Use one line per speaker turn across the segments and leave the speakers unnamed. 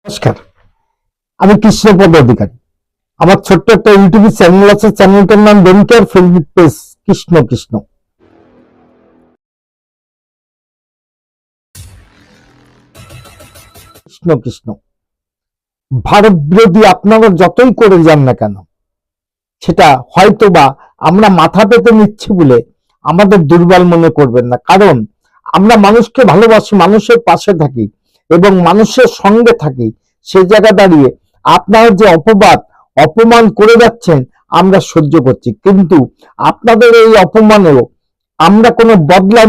নমস্কার, আমি কৃষ্ণপদ অধিকারী। আমার ছোট্ট একটা ইউটিউব চ্যানেল আছে, চ্যানেলটার নাম ডেমকেয়ার, ফেসবুক পেজ কৃষ্ণ কৃষ্ণ। কৃষ্ণ কৃষ্ণ ভারত বিরোধী আপনারা যতই করে যান না কেন, সেটা হয়তো বা আমরা মাথা পেতে নিচ্ছি বলে আমাদের দুর্বল মনে করবেন না। কারণ আমরা মানুষকে ভালোবাসি, মানুষের পাশে থাকি এবং মানুষের সঙ্গে থাকি। সে জায়গা দাঁড়িয়ে আপনারা যে অপমান করে যাচ্ছেন আমরা সহ্য করছি, কিন্তু আপনাদের এই অপমানেও আমরা কোনো বদলা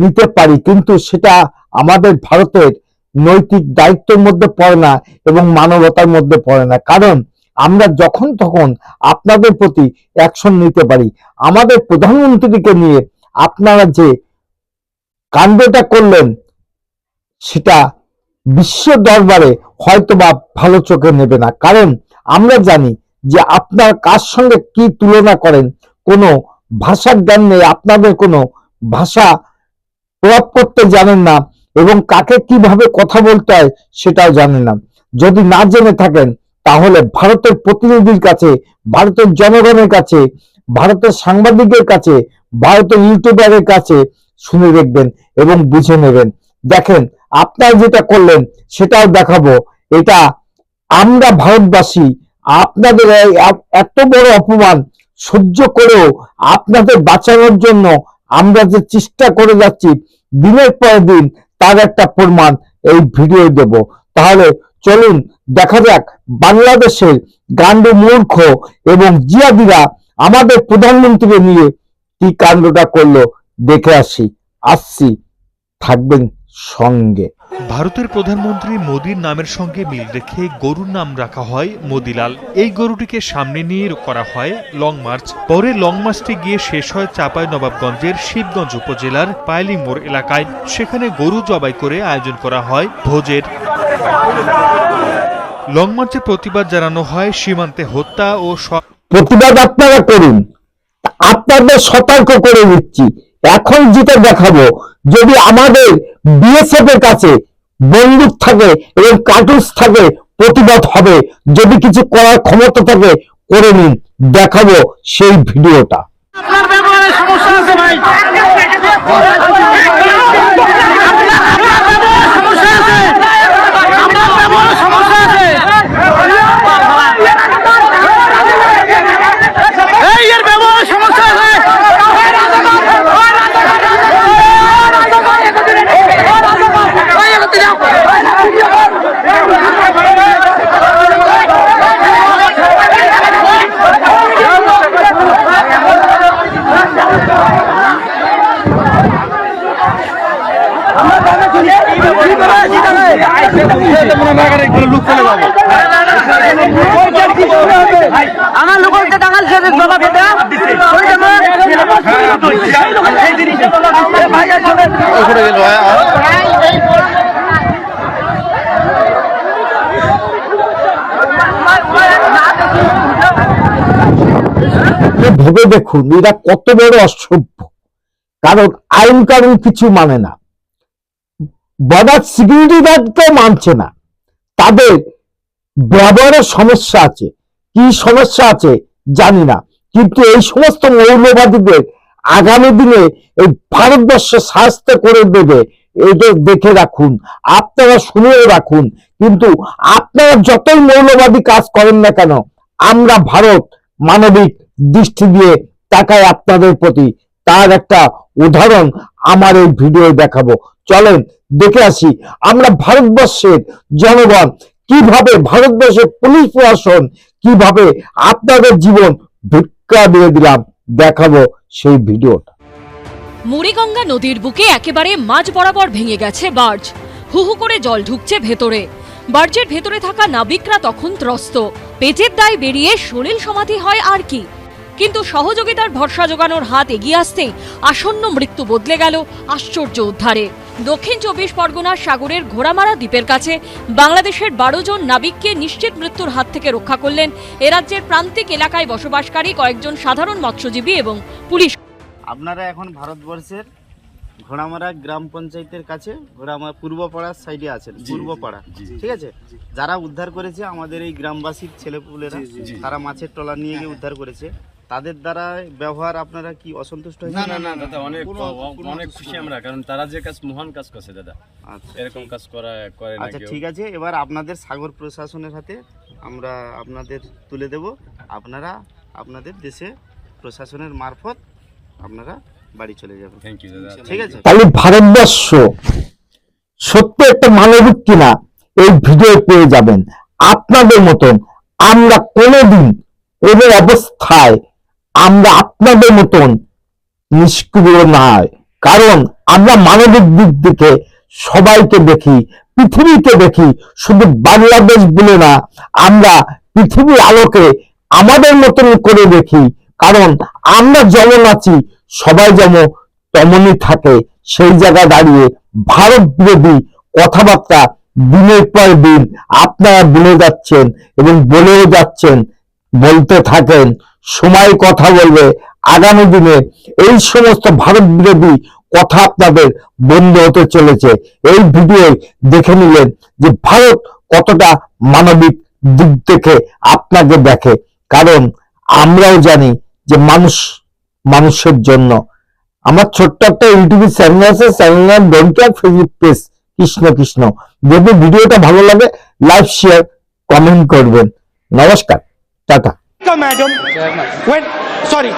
নিতে পারি, কিন্তু সেটা আমাদের ভারতের নৈতিক দায়িত্বের মধ্যে পড়ে না এবং মানবতার মধ্যে পড়ে না। কারণ আমরা যখন তখন আপনাদের প্রতি অ্যাকশন নিতে পারি। আমাদের প্রধানমন্ত্রীকে নিয়ে আপনারা যে কাণ্ডটা করলেন সেটা বিশ্ব দরবারে হয়তোবা ভালো চোখে নেবে না। কারণ আমরা জানি যে আপনার কার সঙ্গে কি তুলনা করেন, কোনো ভাষার জ্ঞান নেই, আপনাদের কোনো ভাষা প্রয়োগ করতে জানেন না এবং কাকে কিভাবে কথা বলতে হয় সেটাও জানেন না। যদি না জেনে থাকেন তাহলে ভারতের প্রতিনিধির কাছে, ভারতের জনগণের কাছে, ভারতের সাংবাদিকের কাছে, ভারতের ইউটিউবারের কাছে শুনে দেখবেন এবং বুঝে নেবেন। দেখেন, আপনারা যেটা করলেন সেটাও দেখাবো। এটা আমরা ভারতবাসী আপনাদের এত বড় অপমান সহ্য করেও আপনাদের বাঁচানোর জন্য আমরা যে চেষ্টা করে যাচ্ছি দিনের পর দিন, তার একটা প্রমাণ এই ভিডিও দেব। তাহলে চলুন দেখা যাক বাংলাদেশের গান্ডু মূর্খ এবং জিয়াদিরা আমাদের প্রধানমন্ত্রীকে নিয়ে কি কাণ্ডটা করলো দেখে আসছি, থাকবেন সঙ্গে।
ভারতের প্রধানমন্ত্রী মোদির নামের সঙ্গে মিল রেখে গরুর নাম রাখা হয় মদিলাল। এই গরুটিকে সামনে নিয়ে করা হয় লং মার্চ। পরে লং মার্চটি গিয়ে শেষ হয় চাঁপাইনবাবগঞ্জের শিবগঞ্জ উপজেলার পাইলিং মোড় এলাকায়। সেখানে গরু জবাই করে আয়োজন করা হয় ভোজের। লং মার্চে প্রতিবাদ জানানো হয় সীমান্তে হত্যা ও
প্রতিবাদ আপনারা করুন, আপনাদের সতর্ক করে দিচ্ছি। এখন যেটা দেখাবো, যদি আমাদের বিএসএফ এর কাছে বন্দুক থাকে এবং কার্তুজ থাকে, প্রতিবাদ হবে। যদি কিছু করার ক্ষমতা থাকে করে নিন, দেখাবো সেই ভিডিওটা।
আপনার ব্যবহারে সমস্যা আছে ভাই, আমার লোককে টাঙাল ছেড়ে জবাব দেবে
ভেবে দেখুন এরা কত বড় অসভ্য। কারণ আইন কানুন কিছু মানে না, বর্ডার সিকিউরিটি গার্ডকেও মানছে না। তাদের ব্যবহারের সমস্যা আছে, কি সমস্যা আছে জানি না, কিন্তু এই সমস্ত মৌলবাদীদের আগামী দিনে এই ভারতবর্ষে শাস্তি করে দেবে, এটা দেখে রাখুন, আপনারা শুনেও রাখুন। কিন্তু আপনারা যতই মৌলবাদী কাজ করেন না কেন, আমরা ভারত মানবিক দৃষ্টি দিয়ে তাকায় আপনাদের প্রতি। তার একটা উদাহরণ আমার এই ভিডিও দেখাবো, চলেন দেখে আসি আমরা ভারতবর্ষের জনগণ কিভাবে, ভারতবর্ষের পুলিশ প্রশাসন কিভাবে আপনাদের জীবন ভিক্ষা দিয়ে দিলাম। দেখাবো সেই ভিডিওটা।
মুড়িগঙ্গা নদীর বুকে একেবারে মাঝ বরাবর ভেঙে গেছে বার্জ। হু হু করে জল ঢুকছে ভেতরে। বার্জের ভেতরে থাকা নাবিকরা তখন ত্রস্ত। পেটের দায় বেরিয়ে সলিল সমাধি হয় আর কি। কিন্তু সহযোগিতার ভরসা জোগানোর হাত এগিয়ে আসতেই আসন্ন মৃত্যু বদলে গেল আশ্চর্য উদ্ধারে। দক্ষিণ 24 পরগনার সাগরের ঘোড়ামারা দ্বীপের কাছে বাংলাদেশের 12 জন নাবিককে নিশ্চিত মৃত্যুর হাত থেকে রক্ষা করলেন এ রাজ্যের প্রান্তিক এলাকায় বসবাসকারী কয়েকজন সাধারণ মৎস্যজীবী এবং পুলিশ।
আপনারা এখন ভারতবর্ষের
ঘোড়ামারা গ্রাম পঞ্চায়েতের কাছে ঘোড়ামারা পূর্বপাড়ার সাইডে আছেন, পূর্বপাড়া, ঠিক আছে? যারা উদ্ধার করেছে আমাদের এই গ্রামবাসীর ছেলেপুলেরা, তারা মাছের ট্রলার নিয়ে গিয়ে উদ্ধার করেছে। তাদের দ্বারা ব্যবহার আপনারা কি অসন্তুষ্ট হয়েছে?
না না দাদা, অনেক খুশি আমরা, কারণ তারা যে কাজ মহান কাজ করছে দাদা।
আচ্ছা,
এরকম কাজ করে না
আচ্ছা
কেউ।
ঠিক আছে, এবার আপনাদের সাগর প্রশাসনের হাতে আমরা আপনাদের তুলে দেব। আপনারা আপনাদের দেশে প্রশাসনের মারফত আপনারা বাড়ি চলে যাবেন।
থ্যাংক ইউ দাদা।
ঠিক আছে?
তাহলে ভারতবর্ষ সত্যি একটা মানবিক কিনা এই ভিডিও পেয়ে যাবেন। আপনাদের মতন আমরা কোনোদিন এদের অবস্থায় আমরা আপনাদের মতন নিষ্ক্রিয় নয়, কারণ আমরা মানবিক দিক থেকে সবাইকে দেখি, পৃথিবীকে দেখি, শুধু বাংলাদেশ বলে না, আমরা পৃথিবীর আলোকে আমাদের মতন করে দেখি, কারণ আমরা যেমন আছি সবাই যেমন তেমনই থাকে। সেই জায়গায় দাঁড়িয়ে ভারত বিরোধী কথাবার্তা দিনের পর দিন আপনারা বলে যাচ্ছেন এবং বলেও যাচ্ছেন, বলতে থাকেন। সময় কথা বলবে, আগামী দিনে এই সমস্ত ভারত বিরোধী কথা আপনাদের বন্ধ হতে চলেছে। এই ভিডিও দেখে নিলেন যে ভারত কতটা মানবিক দিক থেকে আপনাকে দেখে, কারণ আমরাও জানি যে মানুষ মানুষের জন্য। আমার ছোট্ট একটা ইউটিউব চ্যানেল আছে, চ্যানেলের ডনকেয়ার ফেসবুক পেজ কৃষ্ণ কৃষ্ণ। যদি ভিডিওটা ভালো লাগে লাইক শেয়ার কমেন্ট করবেন। নমস্কার, টাটা।
Madam sorry